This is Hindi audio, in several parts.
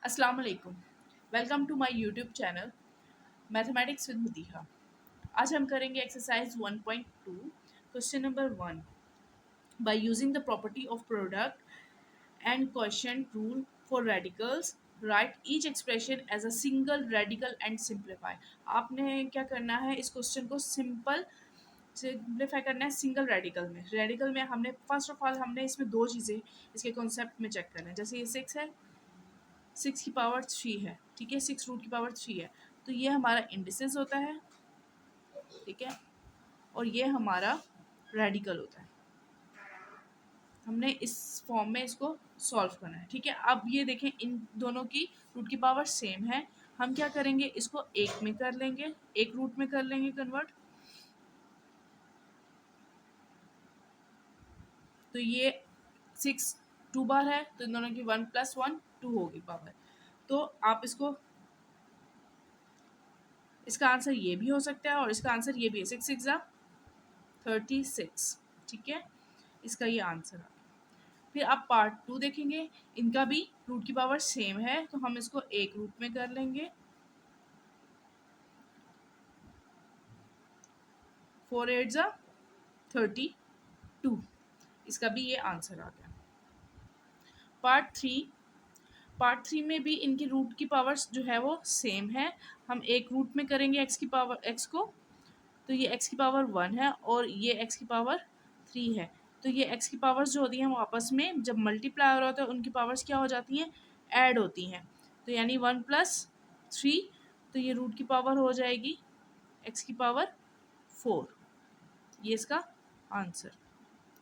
अस्सलाम वालेकुम। Welcome to my YouTube channel mathematics with Mudiha. आज हम करेंगे exercise 1.2 question number 1। By using the property of product and quotient rule for radicals write each expression as a single radical and simplify. आपने क्या करना है, इस क्वेश्चन को सिंप्लीफाई करना है सिंगल रेडिकल में हमने फर्स्ट ऑफ ऑल हमने इसमें दो चीज़ें इसके कॉन्सेप्ट में चेक करना है। जैसे ये 6 है, 6 की पावर 3 है, ठीक है, 6 रूट की पावर 3 है, तो ये हमारा इंडिसेस होता है, ठीक है, और ये हमारा रेडिकल होता है। हमने इस फॉर्म में इसको सॉल्व करना है, ठीक है। अब ये देखें, इन दोनों की रूट की पावर सेम है। हम क्या करेंगे, इसको एक में कर लेंगे, एक रूट में कर लेंगे कन्वर्ट। तो ये 6 2 बार है, तो इन दोनों की 1 + 1 2 होगी पावर। तो आप इसका आंसर ये भी हो सकता है और इसका आंसर ये भी है, 6 6 36, ठीक है, इसका ये आंसर आ गया। फिर आप पार्ट 2 देखेंगे, इनका भी रूट की पावर सेम है, तो हम इसको एक रूट में कर लेंगे, 4 8 32, इसका भी ये आंसर आ गया। पार्ट थ्री में भी इनकी रूट की पावर्स जो है वो सेम है। हम एक रूट में करेंगे एक्स को, तो ये एक्स की पावर 1 है और ये एक्स की पावर 3 है। तो ये एक्स की पावर्स जो होती हैं वो आपस में जब मल्टीप्लाई हो रहा होता है उनकी पावर्स क्या हो जाती हैं, ऐड होती हैं। तो यानी 1 + 3, तो ये रूट की पावर हो जाएगी एक्स की पावर 4, ये इसका आंसर,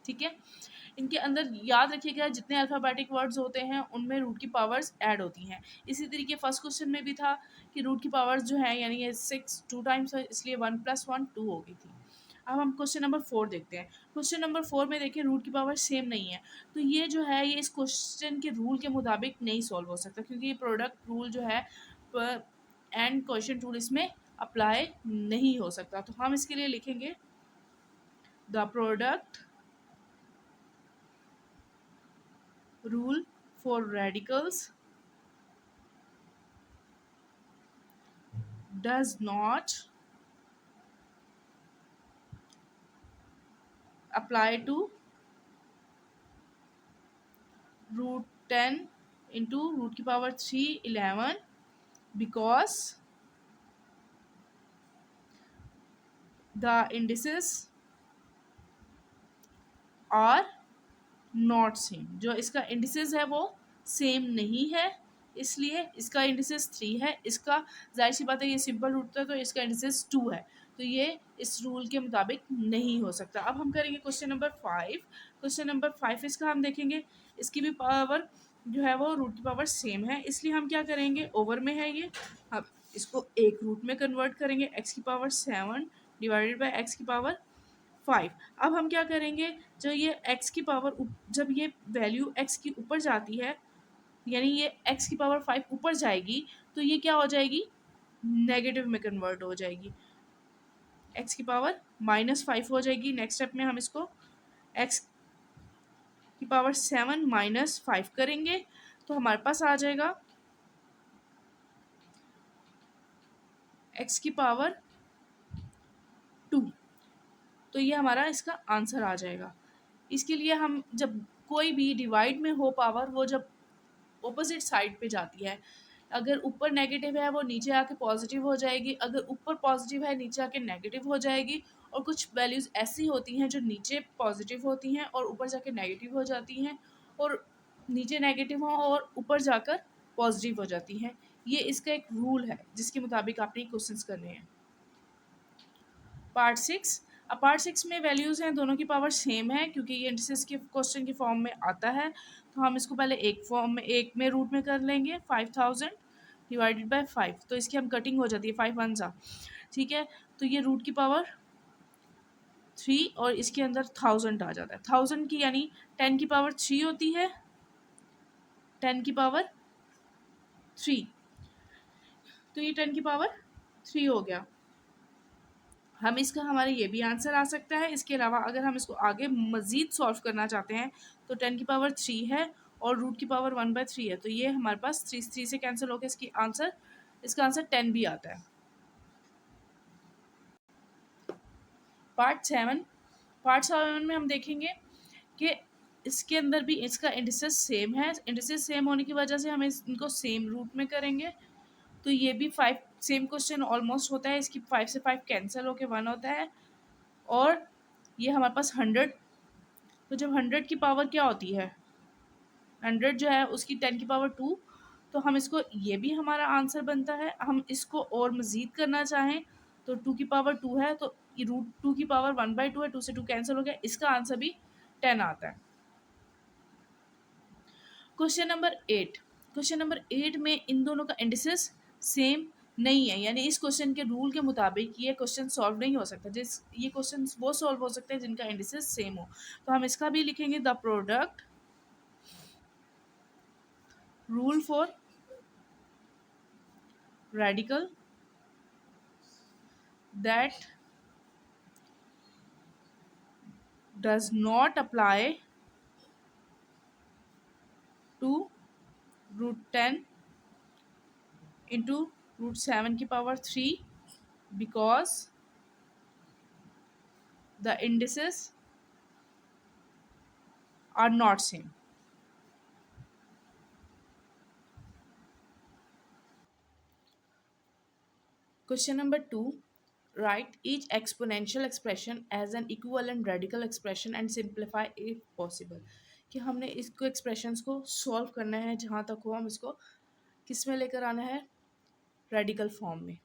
ठीक है। इनके अंदर याद रखिएगा, जितने अल्फ़ाबेटिक वर्ड्स होते हैं उनमें रूट की पावर्स ऐड होती हैं। इसी तरीके फर्स्ट क्वेश्चन में भी था कि रूट की पावर्स जो है, यानी ये 6 2 टाइम्स है, इसलिए 1 + 1 2 हो गई थी। अब हम क्वेश्चन नंबर 4 देखते हैं। क्वेश्चन नंबर 4 में देखिए रूट की पावर सेम नहीं है, तो ये जो है ये इस क्वेश्चन के रूल के मुताबिक नहीं सॉल्व हो सकता, क्योंकि ये प्रोडक्ट रूल जो है एंड क्वेश्चन रूल इसमें अप्लाई नहीं हो सकता। तो हम इसके लिए लिखेंगे the product rule for radicals does not apply to root 10 into root की power 3 11 because the indices are not same. जो इसका इंडिसेस है वो सेम नहीं है, इसलिए इसका इंडिसेस 3 है, इसका जाहिर सी बात है ये सिंपल रूट था, तो इसका इंडिसेस 2 है, तो ये इस रूल के मुताबिक नहीं हो सकता। अब हम करेंगे क्वेश्चन नंबर 5। क्वेश्चन नंबर 5 इसका हम देखेंगे, इसकी भी पावर जो है वो रूट की पावर सेम है, इसलिए हम क्या करेंगे, ओवर में है ये, अब इसको एक रूट में कन्वर्ट करेंगे, एक्स की पावर 7 डिवाइडेड बाई एक्स की पावर 5। अब हम क्या करेंगे, जो ये x की पावर जब ये वैल्यू x की ऊपर जाती है, यानी ये x की पावर 5 ऊपर जाएगी, तो ये क्या हो जाएगी, नेगेटिव में कन्वर्ट हो जाएगी, x की पावर -5 हो जाएगी। नेक्स्ट स्टेप में हम इसको x की पावर 7 -5 करेंगे, तो हमारे पास आ जाएगा x की पावर 2, तो ये हमारा इसका आंसर आ जाएगा। इसके लिए हम जब कोई भी डिवाइड में हो पावर, वो जब ऑपोजिट साइड पे जाती है, अगर ऊपर नेगेटिव है वो नीचे आके पॉजिटिव हो जाएगी, अगर ऊपर पॉजिटिव है नीचे आके नेगेटिव हो जाएगी, और कुछ वैल्यूज़ ऐसी होती हैं जो नीचे पॉजिटिव होती हैं और ऊपर जाके नेगेटिव हो जाती हैं, और नीचे नेगेटिव हो और ऊपर जाकर पॉजिटिव हो जाती हैं। ये इसका एक रूल है जिसके मुताबिक आपने क्वेश्चंस करने हैं। पार्ट 6। अब पार्ट 6 में वैल्यूज़ हैं, दोनों की पावर सेम है, क्योंकि ये इंडिसेस के क्वेश्चन की फॉर्म में आता है, तो हम इसको पहले एक में रूट में कर लेंगे, 5000 डिवाइडेड बाय 5, तो इसकी हम कटिंग हो जाती है, 5 1 सा, ठीक है। तो ये रूट की पावर 3 और इसके अंदर 1000 आ जाता है, 1000 की यानी 10 की पावर 3 होती है, 10 की पावर 3, तो ये 10 की पावर 3 हो गया। हम इसका हमारे ये भी आंसर आ सकता है। इसके अलावा अगर हम इसको आगे मज़ीद सॉल्व करना चाहते हैं, तो 10 की पावर 3 है और रूट की पावर 1/3 है, तो ये हमारे पास 3 से कैंसिल हो गया। इसका आंसर 10 भी आता है। पार्ट 7 में हम देखेंगे कि इसके अंदर भी इसका इंडिसेस सेम है। इंडिसेस सेम होने की वजह से हम इनको सेम रूट में करेंगे। तो ये भी 5 सेम क्वेश्चन ऑलमोस्ट होता है। इसकी 5 से 5 कैंसिल होके 1 होता है। और ये हमारे पास 100, तो जब 100 की पावर क्या होती है, 100 जो है उसकी 10 की पावर 2, तो हम इसको, ये भी हमारा आंसर बनता है। हम इसको और मज़ीद करना चाहें तो 2 की पावर 2 है, तो ये रूट 2 की पावर 1/2 है, 2 से 2 कैंसिल हो गया, इसका आंसर भी 10 आता है। क्वेश्चन नंबर 8 में इन दोनों का इंडिसेस सेम नहीं है, यानी इस क्वेश्चन के रूल के मुताबिक ये क्वेश्चन सॉल्व नहीं हो सकता। ये क्वेश्चन वो सॉल्व हो सकते हैं जिनका इंडिसेस सेम हो। तो हम इसका भी लिखेंगे, the product rule for radical that does not apply to √10 into √7 की power 3 because the indices are not same. Question number 2, write each exponential expression as an equivalent radical expression and simplify if possible। कि हमने इसको एक्सप्रेशंस को सॉल्व करना है, जहाँ तक हो हम इसको किस में लेकर आना है, रेडिकल फॉर्म में।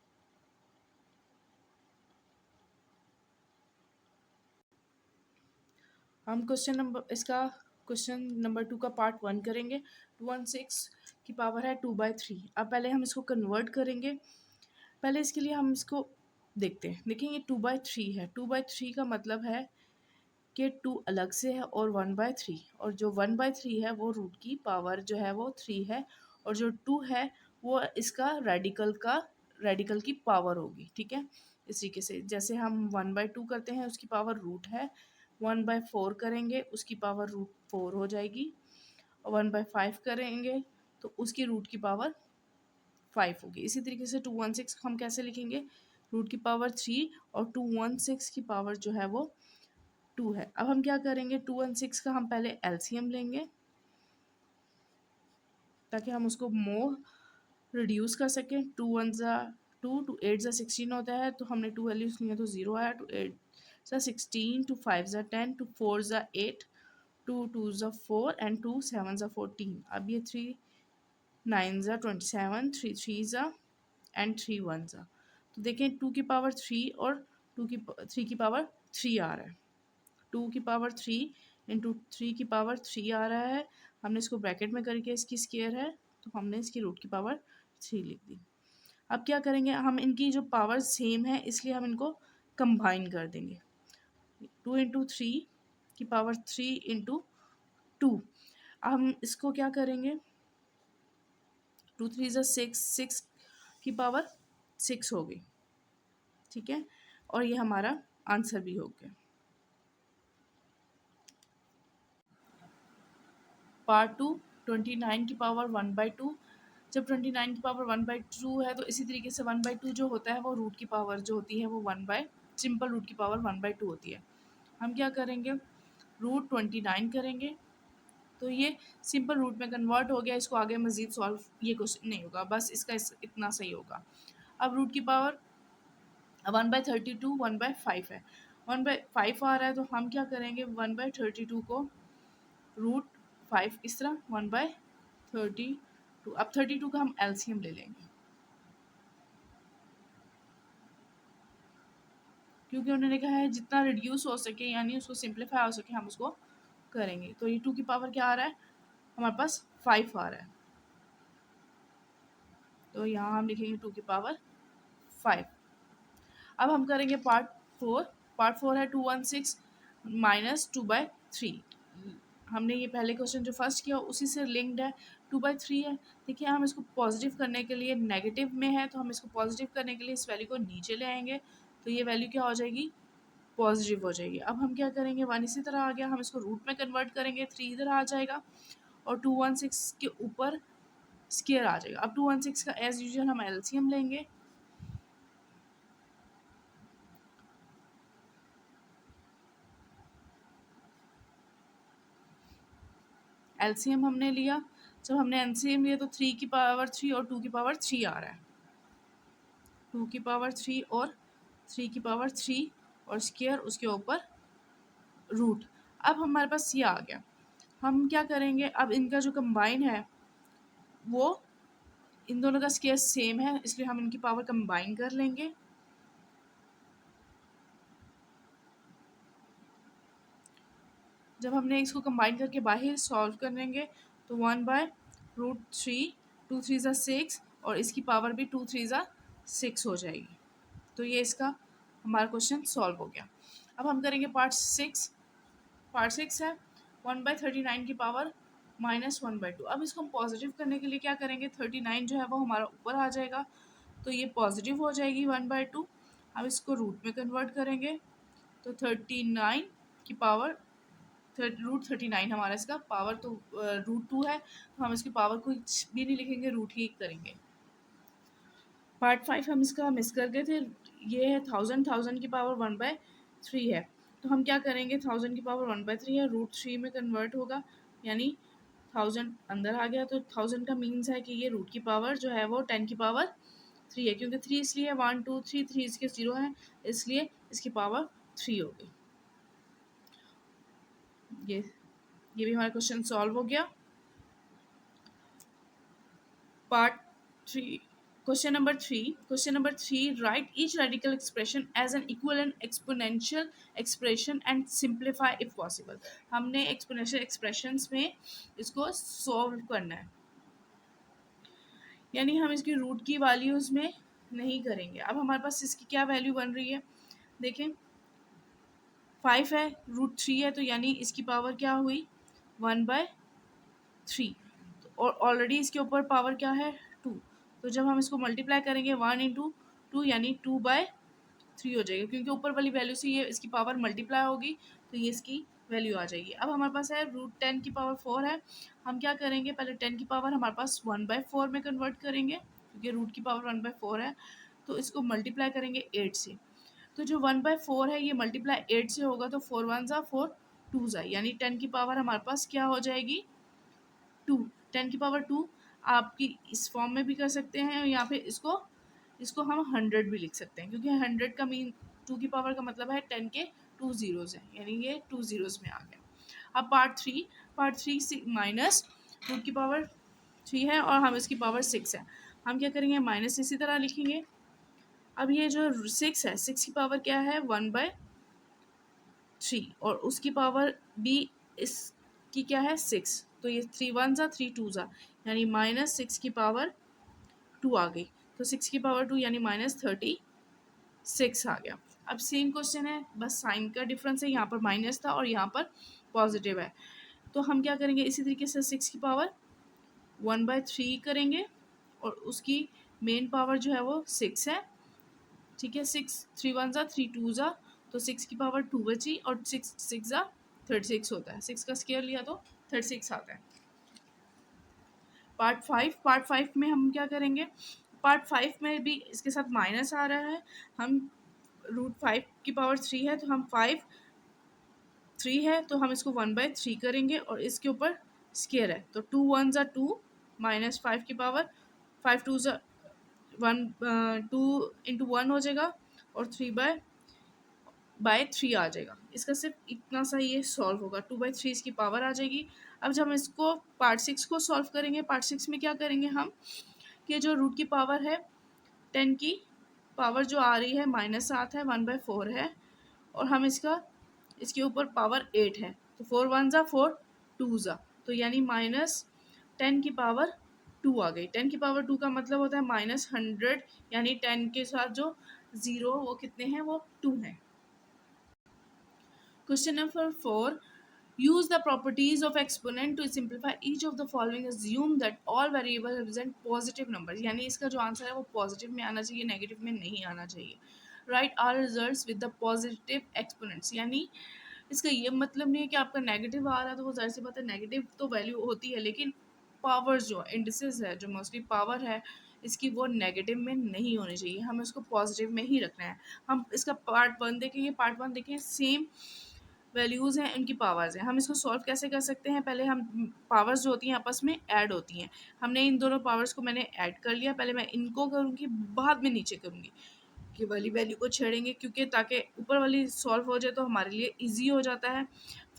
हम क्वेश्चन नंबर 2 का पार्ट 1 करेंगे। 216 की पावर है 2/3। अब पहले हम इसको कन्वर्ट करेंगे। पहले इसके लिए हम इसको देखते हैं। देखेंगे 2/3 है, 2/3 का मतलब है कि 2 अलग से है और 1/3, और जो 1/3 है वो रूट की पावर जो है वो 3 है, और जो 2 है वो इसका रेडिकल की पावर होगी। ठीक है, इस तरीके से जैसे हम 1/2 करते हैं उसकी पावर रूट है, 1/4 करेंगे उसकी पावर √4 हो जाएगी, और 1/5 करेंगे तो उसकी रूट की पावर 5 होगी। इसी तरीके से 216 हम कैसे लिखेंगे, रूट की पावर 3 और 216 की पावर जो है वो 2 है। अब हम क्या करेंगे, 216 का हम पहले एलसीएम लेंगे ताकि हम उसको मोर रिड्यूस कर सकें। 2 1 ज़ा 2, 2 8 ज़ा 16 होता है, तो हमने 2 वैल्यूज ली है तो 0 आया। 2 8 ज़ा 16, 2 5 ज़ा 10, 2 4 ज़ा 8, 2 2 ज़ा 4 एंड 2 7 ज़ा 14। अब ये 3 9 ज़ा 27, 3 3 ज़ा एंड 3 1 ज़ा। तो देखें 2 की पावर 3 और 3 की पावर 3 आ रहा है। 2 की पावर 3 इंटू 3 की पावर 3 आ रहा है। हमने इसको ब्रैकेट में करके इसकी स्क्वायर है, तो हमने इसकी रूट की पावर 3 लिख दी। अब क्या करेंगे, हम इनकी जो पावर सेम है इसलिए हम इनको कंबाइन कर देंगे। 2 इंटू 3 की पावर 3 इंटू 2। हम इसको क्या करेंगे, 2 3 ज़ा 6, 6 की पावर 6 हो गई। ठीक है, और ये हमारा आंसर भी हो गया। पार्ट 2, 29 की पावर 1/2। जब 29 की पावर 1/2 है तो इसी तरीके से 1/2 जो होता है वो रूट की पावर जो होती है वो सिंपल रूट की पावर 1/2 होती है। हम क्या करेंगे, √29 करेंगे तो ये सिंपल रूट में कन्वर्ट हो गया। इसको आगे मज़ीद सॉल्व ये क्वेश्चन नहीं होगा, बस इतना सही होगा। अब रूट की पावर 1/32 1/5 है, 1/5 आ रहा है, तो हम क्या करेंगे 1/32 को √5 इस तरह 1/32। अब 32 का हम एलसीएम ले लेंगे, क्योंकि उन्होंने कहा है जितना रिड्यूस हो सके यानी उसको सिंप्लीफाई हो सके हम उसको करेंगे। तो ये 2 की पावर क्या आ रहा है, हमारे पास 5 आ रहा है, तो यहाँ हम लिखेंगे 2 की पावर 5। अब हम करेंगे पार्ट 4 है 216 माइनस 2/3। हमने ये पहले क्वेश्चन जो फर्स्ट किया उसी से लिंक्ड है, 2/3 है। देखिए हम इसको पॉजिटिव करने के लिए, नेगेटिव में है तो हम इसको पॉजिटिव करने के लिए इस वैल्यू को नीचे ले आएंगे, तो ये वैल्यू क्या हो जाएगी, पॉजिटिव हो जाएगी। अब हम क्या करेंगे, 1 इसी तरह आ गया, हम इसको रूट में कन्वर्ट करेंगे, 3 इधर आ जाएगा, और 216 के ऊपर स्केयर आ जाएगा। अब 216 का एज यूजुअल हम एलसीएम लेंगे। एलसीएम हमने लिया, जब हमने एलसीएम लिया तो 3 की पावर 3 और 2 की पावर 3 आ रहा है। 2 की पावर 3 और 3 की पावर 3 और स्केयर उसके ऊपर रूट। अब हमारे पास ये आ गया। हम क्या करेंगे, अब इनका जो कंबाइन है वो इन दोनों का स्केयर सेम है, इसलिए हम इनकी पावर कंबाइन कर लेंगे। जब हमने इसको कंबाइन करके बाहर सॉल्व कर लेंगे तो 1/√3, 2 3 ज़ा 6 और इसकी पावर भी 2 3 ज़ा 6 हो जाएगी। तो ये इसका हमारा क्वेश्चन सॉल्व हो गया। अब हम करेंगे पार्ट 6। पार्ट 6 है 1/39 की पावर -1/2। अब इसको हम पॉजिटिव करने के लिए क्या करेंगे, 39 जो है वो हमारा ऊपर आ जाएगा, तो ये पॉजिटिव हो जाएगी 1/2। अब इसको रूट में कन्वर्ट करेंगे तो 39 की पावर √39 हमारा इसका पावर तो √2 है, तो हम इसकी पावर कुछ भी नहीं लिखेंगे, रूट ही करेंगे। पार्ट 5 हम इसका मिस कर गए थे। ये है 1000 की पावर 1/3 है, तो हम क्या करेंगे, 1000 की पावर 1/3 है, √3 में कन्वर्ट होगा, यानी 1000 अंदर आ गया, तो 1000 का मीन्स है कि ये रूट की पावर जो है वो 10 की पावर 3 है, क्योंकि 3 इसलिए 1 2 3 3 इसके 0 है, इसलिए इसकी पावर 3 हो गई। ये भी हमारा क्वेश्चन सॉल्व हो गया। Part 3. Question number 3. Write each radical expression as an equivalent exponential expression and simplify if possible. हमने exponential expressions में इसको solve करना है, यानी हम इसकी रूट की वैल्यूज़ में नहीं करेंगे। अब हमारे पास इसकी क्या वैल्यू बन रही है, देखें 5 है, √3 है, तो यानी इसकी पावर क्या हुई 1/3, और ऑलरेडी इसके ऊपर पावर क्या है 2, तो जब हम इसको मल्टीप्लाई करेंगे 1 इंटू 2 यानी 2/3 हो जाएगा, क्योंकि ऊपर वाली वैल्यू से ये इसकी पावर मल्टीप्लाई होगी, तो ये इसकी वैल्यू आ जाएगी। अब हमारे पास है √10 की पावर 4 है, हम क्या करेंगे, पहले 10 की पावर हमारे पास 1/4 में कन्वर्ट करेंगे, क्योंकि रूट की पावर 1/4 है, तो इसको मल्टीप्लाई करेंगे 8 से। तो जो 1/4 है ये मल्टीप्लाई 8 से होगा, तो 4 1 ज़ा 4 2 ज़ा, यानी 10 की पावर हमारे पास क्या हो जाएगी 2। 10 की पावर 2 आपकी इस फॉर्म में भी कर सकते हैं, या फिर इसको हम 100 भी लिख सकते हैं, क्योंकि 100 का मीन 2 की पावर का मतलब है 10 के 2 ज़ीरोज़ हैं, यानी ये 2 ज़ीरोज़ में आ गया। अब पार्ट 3 से माइनस रूट की पावर 3 है और हम इसकी पावर 6 है, हम क्या करेंगे माइनस इसी तरह लिखेंगे। अब ये जो 6 है, 6 की पावर क्या है 1/3 और उसकी पावर भी इसकी क्या है 6, तो ये 3 1 ज़ा 3 2 ज़ा, यानी -6 की पावर 2 आ गई, तो 6 की पावर 2 यानी -36 आ गया। अब सेम क्वेश्चन है, बस साइन का डिफरेंस है, यहाँ पर माइनस था और यहाँ पर पॉजिटिव है, तो हम क्या करेंगे इसी तरीके से 6 की पावर 1/3 करेंगे और उसकी मेन पावर जो है वो 6 है, ठीक है। 6 3 1 ज़ा 3 2 ज़ा, तो 6 की पावर 2 बची और 6 6 ज़ा 36 होता है, 6 का स्क्वायर लिया तो 36 आता है। पार्ट 5 में हम क्या करेंगे, पार्ट 5 में भी इसके साथ माइनस आ रहा है, हम √5 की पावर 3 है, तो हम 3 है तो हम इसको 1/3 करेंगे और इसके ऊपर स्क्वायर है, तो 2 1 ज़ा 2 -5 की पावर 5 2 ज़ा 1 2 इंटू 1 हो जाएगा और 3/3 आ जाएगा। इसका सिर्फ इतना सा ये सॉल्व होगा, 2/3 इसकी पावर आ जाएगी। अब जब हम इसको पार्ट 6 को सॉल्व करेंगे, पार्ट 6 में क्या करेंगे हम कि जो रूट की पावर है 10 की पावर जो आ रही है -7 है, 1/4 है, और हम इसके ऊपर पावर 8 है, तो 4 1 ज़ा 4 2 ज़ा, तो यानी -10 की पावर 2 आ गई। 10 की पावर 2 का मतलब होता है -100, यानी 10 के साथ जो ज़ीरो वो कितने हैं, वो 2 हैं। Question number 4. Use the properties of exponent to simplify each of the following. Assume that all variables represent positive numbers. यानी इसका जो आंसर है वो पॉजिटिव में आना चाहिए, नेगेटिव में नहीं आना चाहिए। Write all results with the positive exponents. यानी इसका ये मतलब नहीं है कि आपका नेगेटिव आ रहा है तो वो ज़ाहिर सी बात है नेगेटिव तो वैल्यू होती है, लेकिन पावर जो इंडिसेस है, जो मोस्टली पावर है इसकी, वो नेगेटिव में नहीं होनी चाहिए, हमें उसको पॉजिटिव में ही रखना है। हम इसका पार्ट वन देखेंगे, पार्ट वन देखें, सेम वैल्यूज़ हैं, उनकी पावर्स हैं। हम इसको सॉल्व कैसे कर सकते हैं, पहले हम पावर्स जो होती हैं आपस में ऐड होती हैं, हमने इन दोनों पावर्स को मैंने ऐड कर लिया, पहले मैं इनको करूँगी बाद में नीचे करूँगी कि वाली वैल्यू को छेड़ेंगे, क्योंकि ताकि ऊपर वाली सॉल्व हो जाए तो हमारे लिए इजी हो जाता है।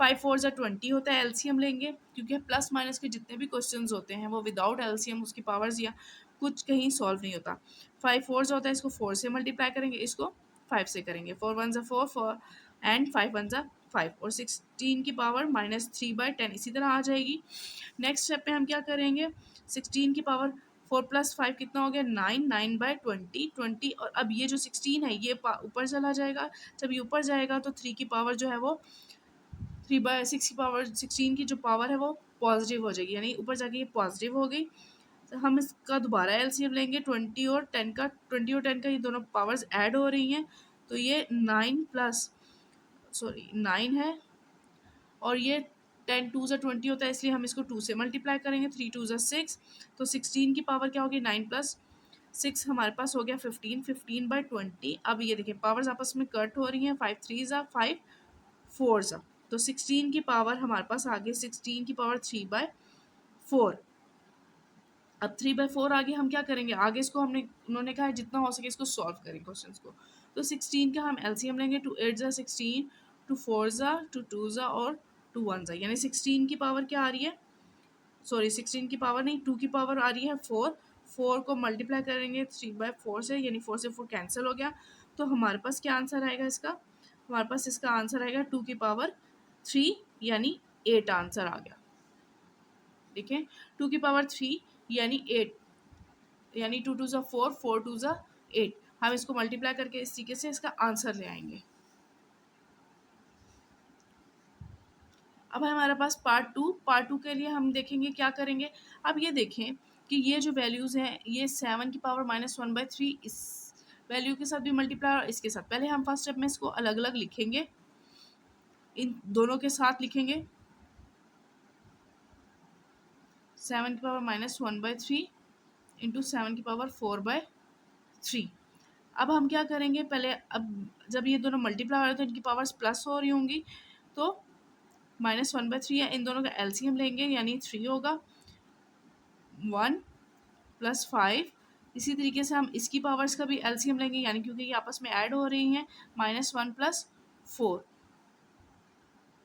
5 4 ज़ा 20 होता है, एलसीएम लेंगे क्योंकि प्लस माइनस के जितने भी क्वेश्चंस होते हैं वो विदाउट एलसीएम उसकी पावर्स या कुछ कहीं सॉल्व नहीं होता। 5 4 होता है, इसको 4 से मल्टीप्लाई करेंगे, इसको 5 से करेंगे, 4 1 ज़ा 4 4 एंड 5 1 ज़ा 5 और 16 की पावर -3/10 इसी तरह आ जाएगी। नेक्स्ट स्टेप पे हम क्या करेंगे, 16 की पावर 4 + 5 कितना हो गया 9, 9/20 20, और अब ये जो 16 है ये ऊपर चला जाएगा, जब ये ऊपर जाएगा तो 3 की पावर जो है वो 3/6 की पावर 16 की जो पावर है वो पॉजिटिव हो जाएगी, यानी ऊपर जाके ये पॉजिटिव हो गई। तो हम इसका दोबारा एलसीएम लेंगे, 20 और 10 का ये दोनों पावर्स ऐड हो रही हैं, तो ये 9 है, और ये 10 2 ज़ा 20 होता है, इसलिए हम इसको 2 से मल्टीप्लाई करेंगे, 3 2 ज़ा 6, तो 16 की पावर क्या होगी 9 + 6 हमारे पास हो गया 15, 15/20। अब ये देखिए पावर्स आपस में कट हो रही हैं, 5 3 ज़ा 5 4 ज़ा, तो 16 की पावर हमारे पास आ गई 16 की पावर 3/4। अब 3/4 आगे हम क्या करेंगे, आगे इसको उन्होंने कहा है जितना हो सके इसको सॉल्व करें क्वेश्चंस को, तो 16 का हम एलसीएम लेंगे, 2 8 ज़ा 16, 2 4 ज़ा, 2 2 ज़ा और 2 1 ज़ा, यानी 16 की पावर क्या आ रही है, सॉरी 16 की पावर नहीं, 2 की पावर आ रही है 4, 4 को मल्टीप्लाई करेंगे 3/4 से, यानी 4 से 4 कैंसिल हो गया, तो हमारे पास क्या आंसर आएगा इसका, हमारे पास इसका आंसर आएगा 2 की पावर 3, यानी 8 आंसर आ गया। देखें 2 की पावर 3 यानी 8, यानी 2 2 ज़ा 4, 4 2 ज़ा 8, हम इसको मल्टीप्लाई करके इस तरीके से इसका आंसर ले आएंगे। अब है हमारे पास पार्ट टू के लिए हम देखेंगे क्या करेंगे। अब ये देखें कि ये जो वैल्यूज़ हैं ये 7 की पावर -1/3 इस वैल्यू के साथ भी मल्टीप्लाई और इसके साथ, पहले हम फर्स्ट स्टेप में इसको अलग अलग लिखेंगे, इन दोनों के साथ लिखेंगे, 7 की पावर -1/3 इंटू 7 की पावर 4/3। अब हम क्या करेंगे, पहले अब जब ये दोनों मल्टीप्लाई हो रहे हैं तो इनकी पावर्स प्लस हो रही होंगी, तो -1/3 है, इन दोनों का एलसीएम लेंगे यानी 3 होगा, 1 + 5, इसी तरीके से हम इसकी पावर्स का भी एलसीएम लेंगे, यानी क्योंकि ये आपस में ऐड हो रही हैं, -1 + 4,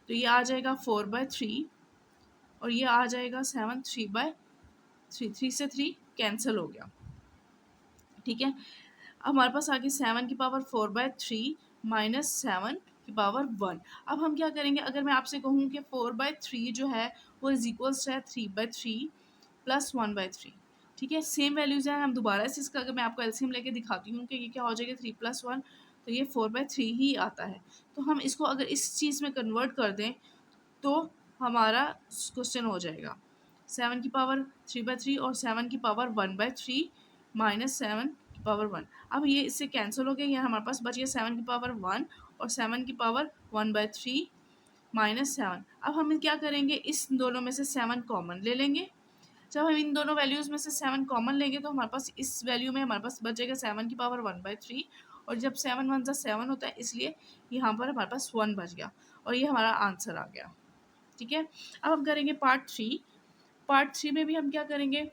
तो ये आ जाएगा 4/3 और ये आ जाएगा 7 3/3, 3 से 3 कैंसिल हो गया, ठीक है। अब हमारे पास आ गई 7 की पावर 4/3 -7 की पावर 1। अब हम क्या करेंगे, अगर मैं आपसे कहूँ कि 4/3 जो है वो इज इक्वल्स है 3/3 + 1/3, ठीक है, सेम वैल्यूज़ हैं, हम दोबारा से इसका अगर मैं आपको एलसीएम लेके दिखाती हूँ कि ये क्या हो जाएगा 3 + 1, तो ये 4/3 ही आता है, तो हम इसको अगर इस चीज़ में कन्वर्ट कर दें तो हमारा क्वेश्चन हो जाएगा 7 की पावर 3/3 और 7 की पावर 1/3 -7 की पावर 1। अब ये इससे कैंसिल हो गया, ये हमारे पास बच गया 7 की पावर 1 और 7 की पावर 1/3 -7। अब हम क्या करेंगे, इस दोनों में से 7 कॉमन ले लेंगे, जब हम इन दोनों वैल्यूज़ में से 7 कॉमन लेंगे तो हमारे पास इस वैल्यू में हमारे पास बचेगा 7 की पावर 1/3, और जब 7 1 ज़ा 7 होता है इसलिए यहाँ पर हमारे पास 1 बच गया और ये हमारा आंसर आ गया, ठीक है। अब हम करेंगे पार्ट थ्री में भी हम क्या करेंगे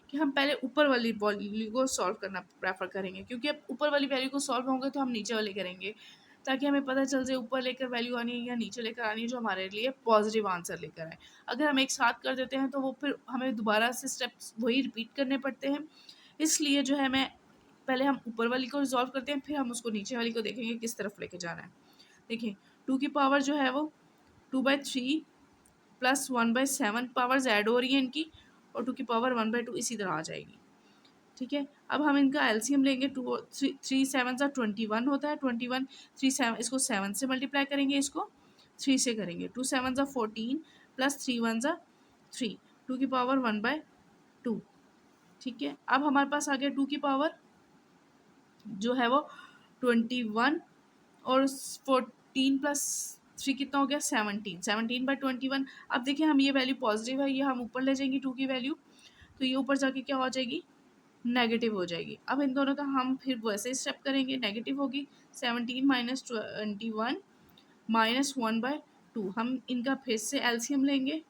कि हम पहले ऊपर वाली वैल्यू को सॉल्व करना प्रेफर करेंगे, क्योंकि अब ऊपर वाली वैल्यू को सॉल्व होंगे तो हम नीचे वाली करेंगे, ताकि हमें पता चल जाए ऊपर लेकर वैल्यू आनी है या नीचे लेकर आनी है जो हमारे लिए पॉजिटिव आंसर लेकर आए। अगर हम एक साथ कर देते हैं तो वो फिर हमें दोबारा से स्टेप्स वही रिपीट करने पड़ते हैं, इसलिए जो है मैं पहले हम ऊपर वाली को रिजॉल्व करते हैं, फिर हम उसको नीचे वाली को देखेंगे किस तरफ लेके जाना है। देखिए 2 की पावर जो है वो 2/3 + 1/7 पावर्स ऐड हो रही हैं इनकी, और 2 की पावर 1/2 इसी तरह आ जाएगी, ठीक है। अब हम इनका एलसीएम लेंगे, 3 7 ज़ा 21 होता है, 21 3 7 इसको 7 से मल्टीप्लाई करेंगे, इसको 3 से करेंगे, 2 7 ज़ा 14 + 3 1 ज़ा 3, 2 की पावर 1/2, ठीक है। अब हमारे पास आ गया 2 की पावर जो है वो 21 और 14 + 3 कितना हो गया 17, 17/21। अब देखिए हम ये वैल्यू पॉजिटिव है, ये हम ऊपर ले जाएंगे 2 की वैल्यू, तो ये ऊपर जाके क्या हो जाएगी, नेगेटिव हो जाएगी। अब इन दोनों का हम फिर वैसे स्टेप करेंगे, नेगेटिव होगी 17 माइनस 21 माइनस 1/2, हम इनका फिर से एलसीएम लेंगे,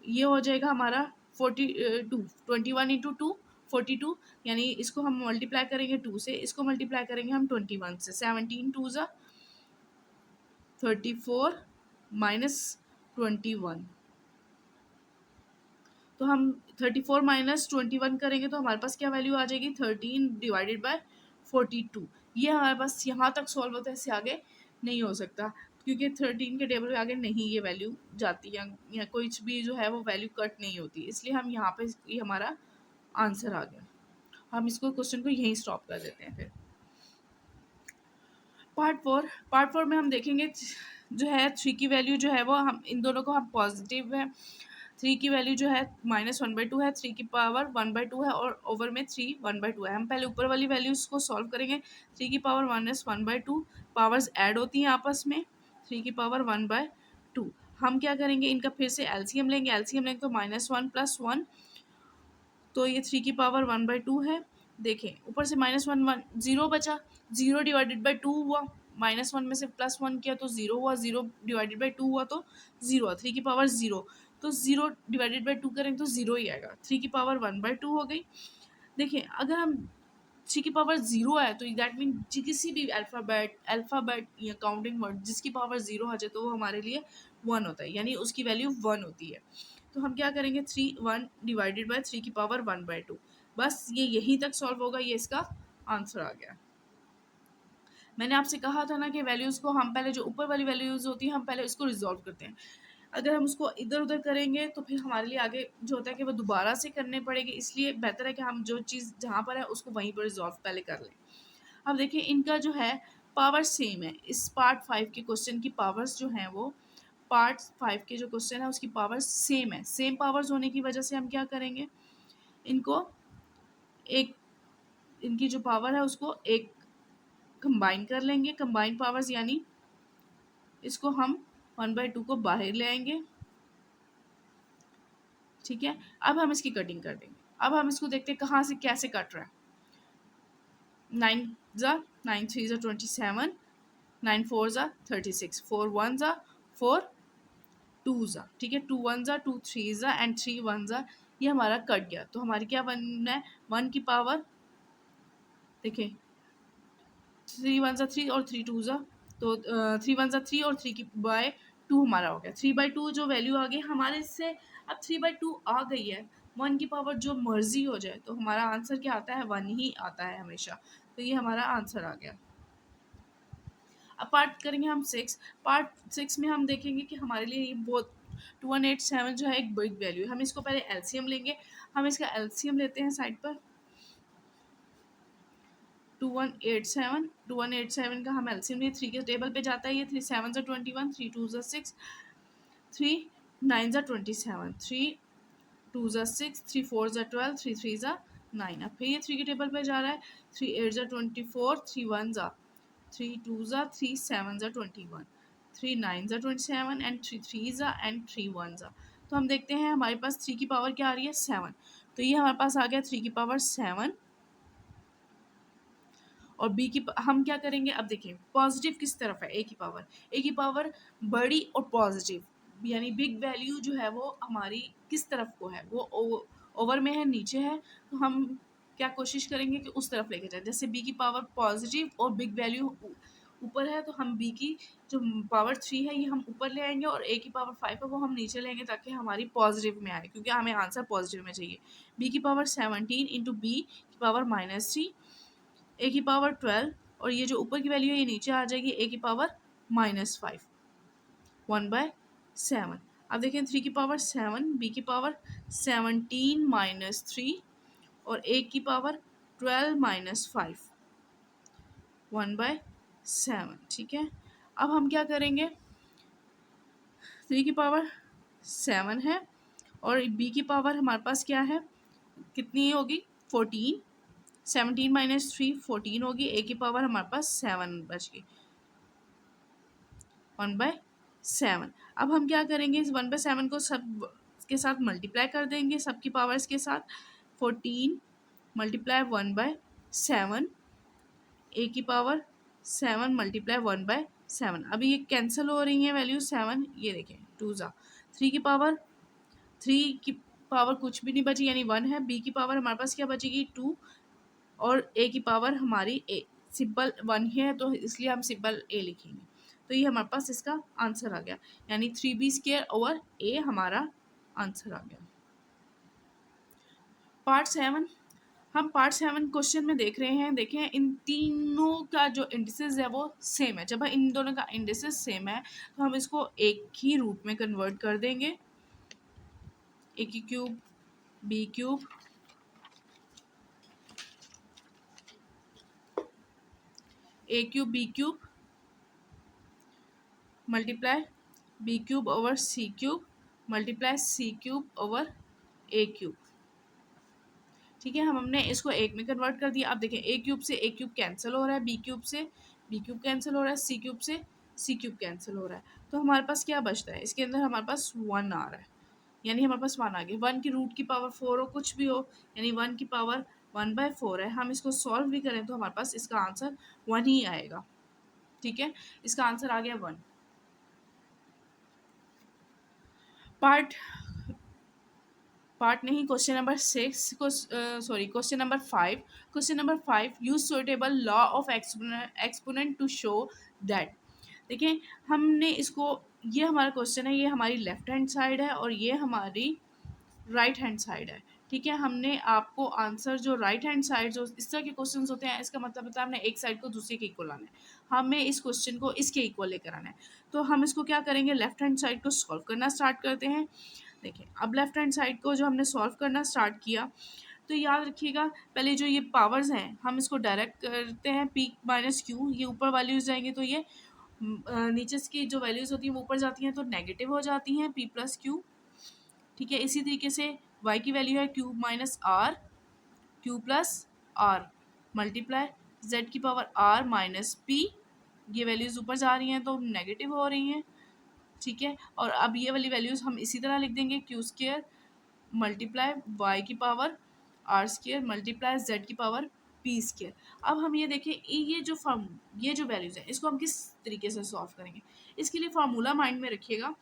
ये हो जाएगा हमारा 42, 21 × 2 42, यानी इसको हम मल्टीप्लाई करेंगे 2 से, इसको मल्टीप्लाई करेंगे हम 21 से, 17 × 2 = 34 माइनस 21, तो हम 34 माइनस 21 करेंगे तो हमारे पास क्या वैल्यू आ जाएगी, 13/42। ये हमारे पास यहाँ तक सॉल्व होता है, इससे आगे नहीं हो सकता, क्योंकि 13 के टेबल में आगे नहीं ये वैल्यू जाती है, या कोई भी जो है वो वैल्यू कट नहीं होती, इसलिए हम यहाँ पे ये हमारा आंसर आ गया। हम इसको क्वेश्चन को यहीं स्टॉप कर देते हैं। फिर पार्ट 4 में हम देखेंगे जो है 3 की वैल्यू जो है वो हम इन दोनों को हम पॉजिटिव है, 3 की वैल्यू जो है -1/2 है, 3 की पावर 1/2 है और ओवर में 3 1/2 है। हम पहले ऊपर वाली वैल्यूज को सॉल्व करेंगे, 3 की पावर -1/2, पावर्स ऐड होती हैं आपस में, 3 की पावर 1/2। हम क्या करेंगे, इनका फिर से एलसीएम लेंगे, एलसीएम लेंगे तो -1 + 1, तो ये 3 की पावर 1/2 है। देखें ऊपर से -1 0 बचा, 0/2 हुआ, -1 में से +1 किया तो 0 हुआ, 0/2 हुआ तो 0 हुआ, 3 की पावर 0, तो 0/2 करेंगे तो 0 ही आएगा, 3 की पावर 1/2 हो गई। देखिए अगर हम 3 की पावर 0 है तो दैट मीन किसी भी अल्फ़ाबेट या काउंटिंग वर्ड जिसकी पावर 0 आ जाए तो वो हमारे लिए 1 होता है, यानी उसकी वैल्यू 1 होती है। तो हम क्या करेंगे, 3 की पावर 1/2, बस ये यहीं तक सॉल्व होगा, ये इसका आंसर आ गया। मैंने आपसे कहा था ना कि वैल्यूज़ को हम पहले जो ऊपर वाली वैल्यूज़ होती हैं हम पहले इसको रिजॉल्व करते हैं, अगर हम उसको इधर उधर करेंगे तो फिर हमारे लिए आगे जो होता है कि वो दोबारा से करने पड़ेगी, इसलिए बेहतर है कि हम जो चीज़ जहाँ पर है उसको वहीं पर रिजॉल्व पहले कर लें। अब देखिए इनका जो है पावर सेम है, इस पार्ट 5 के क्वेश्चन की पावर्स जो हैं वो पार्ट 5 के जो क्वेश्चन है उसकी पावर्स सेम है, सेम पावर्स होने की वजह से हम क्या करेंगे, इनको एक इनकी जो पावर है उसको एक कंबाइन कर लेंगे, कंबाइन पावर्स, यानी इसको हम 1/2 को बाहर ले आएंगे, ठीक है। अब हम इसकी कटिंग कर देंगे, अब हम इसको देखते हैं कहाँ से कैसे कट रहा है। 9 ज़ा 9 3 ज़ा 27, 9 4 ज़ा 36, 4 1 ज़ा 4 2 ज़ा, ठीक है, 2 1 ज़ा 2 3 ज़ा एंड 3 1 ज़ा, ये हमारा कट गया, तो हमारी क्या बनना है, 1 की पावर, देखिए 3 1 ज़ा 3 और 3 2 ज़ा, तो 3 1 ज़ा 3 और 3/2 हमारा हो गया, 3/2 जो वैल्यू आ गई हमारे से, अब 3/2 आ गई है, 1 की पावर जो मर्जी हो जाए तो हमारा आंसर क्या आता है, 1 ही आता है हमेशा, तो ये हमारा आंसर आ गया। अब पार्ट करेंगे हम 6, पार्ट 6 में हम देखेंगे कि हमारे लिए ये बहुत 2187 जो है एक बिग वैल्यू है, हम इसको पहले एलसीएम लेंगे, हम इसका एलसीएम लेते हैं साइड पर, 2187 का हम एलसीएम लिए, 3 के टेबल पे जाता है ये, 3 7 ज़ा 21, 3 2 ज़ा 6, 3 9 ज़ा 27, 3 2 ज़ा 6, 3 4 ज़ा 12, 3 3 ज़ा 9, अब फिर ये 3 के टेबल पे जा रहा है, 3 8 ज़ा 24, 3 1 ज़ा 3 2 ज़ा 3 7 ज़ा 21, 3 9 ज़ा 27 एंड 3 3 ज़ा एंड 3 1 ज़ा, तो हम देखते हैं हमारे पास 3 की पावर क्या आ रही है, 7, तो ये हमारे पास आ गया 3 की पावर 7, और बी की हम क्या करेंगे, अब देखिए पॉजिटिव किस तरफ है, ए की पावर बड़ी और पॉजिटिव यानी बिग वैल्यू जो है वो हमारी किस तरफ को है, वो ओवर में है, नीचे है, तो हम क्या कोशिश करेंगे कि उस तरफ लेके जाए, जैसे बी की पावर पॉजिटिव और बिग वैल्यू ऊपर है तो हम बी की जो पावर 3 है ये हम ऊपर ले आएंगे और ए की पावर 5 है वो हम नीचे लेंगे ताकि हमारी पॉजिटिव में आए, क्योंकि हमें आंसर पॉजिटिव में चाहिए। बी की पावर 17 इंटू बी की पावर -3, ए की पावर 12 और ये जो ऊपर की वैल्यू है ये नीचे आ जाएगी, ए की पावर -5, 1/7। अब देखें 3 की पावर 7, बी की पावर 17 - 3 और ए की पावर 12 - 5, 1/7, ठीक है। अब हम क्या करेंगे, 3 की पावर 7 है और बी की पावर हमारे पास क्या है, कितनी होगी, 14, 17 - 3 14 होगी, ए की पावर हमारे पास 7 बच गई, 1/7। अब हम क्या करेंगे, इस 1/7 को सब के साथ मल्टीप्लाई कर देंगे, सबकी पावर्स के साथ। 14 मल्टीप्लाई 1/7, ए की पावर 7 मल्टीप्लाई 1/7। अभी ये कैंसिल हो रही हैं वैल्यू 7, ये देखें 2 ज़ा 3 की पावर, 3 की पावर कुछ भी नहीं बची यानी 1 है। बी की पावर हमारे पास क्या बचेगी 2, और ए की पावर हमारी ए, सिंपल 1 ही है तो इसलिए हम सिंपल ए लिखेंगे। तो ये हमारे पास इसका आंसर आ गया, यानी 3b² ओवर ए हमारा आंसर आ गया। पार्ट 7, हम पार्ट 7 क्वेश्चन में देख रहे हैं। देखें इन तीनों का जो इंडिसेस है वो सेम है। जब इन दोनों का इंडिसेस सेम है तो हम इसको एक ही रूट में कन्वर्ट कर देंगे। ए की cube B cube A cube B cube multiply B cube over C cube multiply C cube over A cube. ठीक है, हमने इसको एक में कन्वर्ट कर दिया। अब देखें ए क्यूब से ए क्यूब कैंसिल हो रहा है, बी क्यूब से बी क्यूब कैंसिल हो रहा है, सी क्यूब से सी क्यूब कैंसिल हो रहा है। तो हमारे पास क्या बचता है, इसके अंदर हमारे पास 1 आ रहा है, यानी हमारे पास 1 आ गया। 1 की रूट की पावर 4 हो, कुछ भी हो, यानी 1 की पावर 1/4 है। हम इसको सॉल्व भी करें तो हमारे पास इसका आंसर 1 ही आएगा। ठीक है, इसका आंसर आ गया 1। पार्ट नहीं, क्वेश्चन नंबर 6 को sorry question number 5। Question number 5, use suitable law of exponent to show that. देखिए हमने इसको, ये हमारा क्वेश्चन है, ये हमारी लेफ्ट हैंड साइड है और ये हमारी राइट हैंड साइड है। ठीक है, हमने आपको आंसर जो राइट हैंड साइड जो इस तरह के क्वेश्चंस होते हैं, इसका मतलब होता है हमने एक साइड को दूसरे के इक्वल आना है, हमें इस क्वेश्चन को इसके इक्वल लेकर आना है। तो हम इसको क्या करेंगे, लेफ्ट हैंड साइड को सॉल्व करना स्टार्ट करते हैं। देखिए अब लेफ्ट हैंड साइड को जो हमने सॉल्व करना स्टार्ट किया तो याद रखिएगा पहले जो ये पावर्स हैं हम इसको डायरेक्ट करते हैं, पी माइनस क्यू, ये ऊपर वैल्यूज जाएंगे तो ये नीचे की जो वैल्यूज होती हैं वो ऊपर जाती हैं तो नेगेटिव हो जाती हैं, पी प्लस क्यू। ठीक है, इसी तरीके से y की वैल्यू है q minus r, q plus r multiply z की पावर r माइनस पी, ये वैल्यूज ऊपर जा रही हैं तो नेगेटिव हो रही हैं। ठीक है, और अब ये वाली वैल्यूज हम इसी तरह लिख देंगे, क्यू स्क्र मल्टीप्लाई वाई की power are square multiply z की पावर पी स्क्र। अब हम ये देखें ये जो वैल्यूज है इसको हम किस तरीके से सॉल्व करेंगे। इसके लिए फार्मूला माइंड में रखिएगा।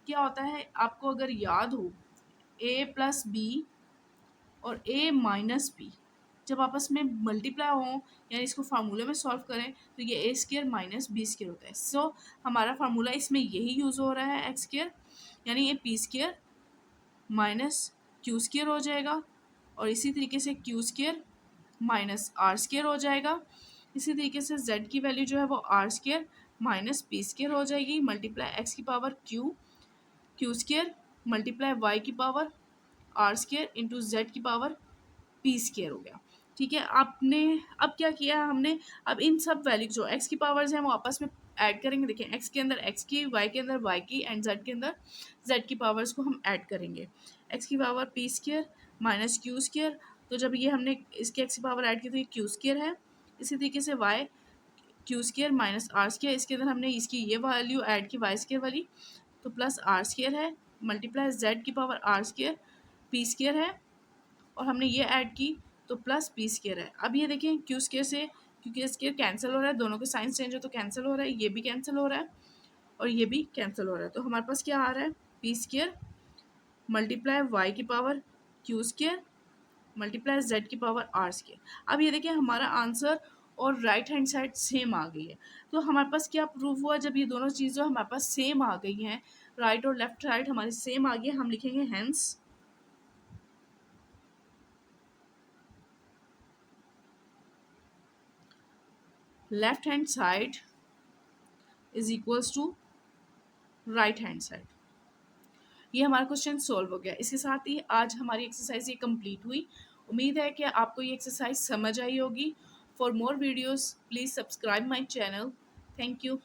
क्या होता है आपको अगर याद हो, ए प्लस बी और ए माइनस बी जब आपस में मल्टीप्लाई हो यानी इसको फार्मूले में सॉल्व करें तो ये ए स्क्र माइनस बी स्क्र होता है। सो हमारा फार्मूला इसमें यही यूज़ हो रहा है, एक्स स्क्र यानी ये p square minus q square हो जाएगा और इसी तरीके से q square minus r square हो जाएगा। इसी तरीके से z की वैल्यू जो है वो R square minus P square हो जाएगी मल्टीप्लाई एक्स की power Q square multiply Y की power are square into Z की पावर पी स्क्र हो गया। ठीक है, आपने अब क्या किया हमने, अब इन सब वैल्यू जो एक्स की पावर्स हैं वो आपस में ऐड करेंगे। देखिए एक्स के अंदर एक्स की, वाई के अंदर वाई की एंड जेड के अंदर जेड की पावर्स को हम ऐड करेंगे। एक्स की power P square minus q square, तो जब ये हमने इसके एक्स की पावर ऐड की तो ये क्यू स्क्र है। इसी तरीके से y q square minus r square, इसके अंदर हमने इसकी ये वैल्यू ऐड की वाई स्क्र वाली तो प्लस आर स्क्र है मल्टीप्लाई जेड की power are square p square है और हमने ये ऐड की तो प्लस पी स्क्र है। अब ये देखें क्यू स्क्र से क्योंकि स्क्र कैंसिल हो रहा है, दोनों के साइंस चेंज हो तो कैंसिल हो रहा है, ये भी कैंसिल हो रहा है और ये भी कैंसिल हो रहा है। तो हमारे पास क्या आ रहा है, पी स्क्र मल्टीप्लाई वाई की power Q square multiply z की पावर आर स्क्र। अब ये देखिए हमारा आंसर और राइट हैंड साइड सेम आ गई है। तो हमारे पास क्या प्रूफ हुआ, जब ये दोनों चीज़ें हमारे पास सेम आ गई हैं, राइट और लेफ्ट साइड हमारी सेम आ गई है, हम लिखेंगे hence left hand side is equals to right hand side. ये हमारा क्वेश्चन सॉल्व हो गया। इसके साथ ही आज हमारी एक्सरसाइज ये कंप्लीट हुई। उम्मीद है कि आपको ये एक्सरसाइज समझ आई होगी। For more videos please subscribe my channel. Thank you.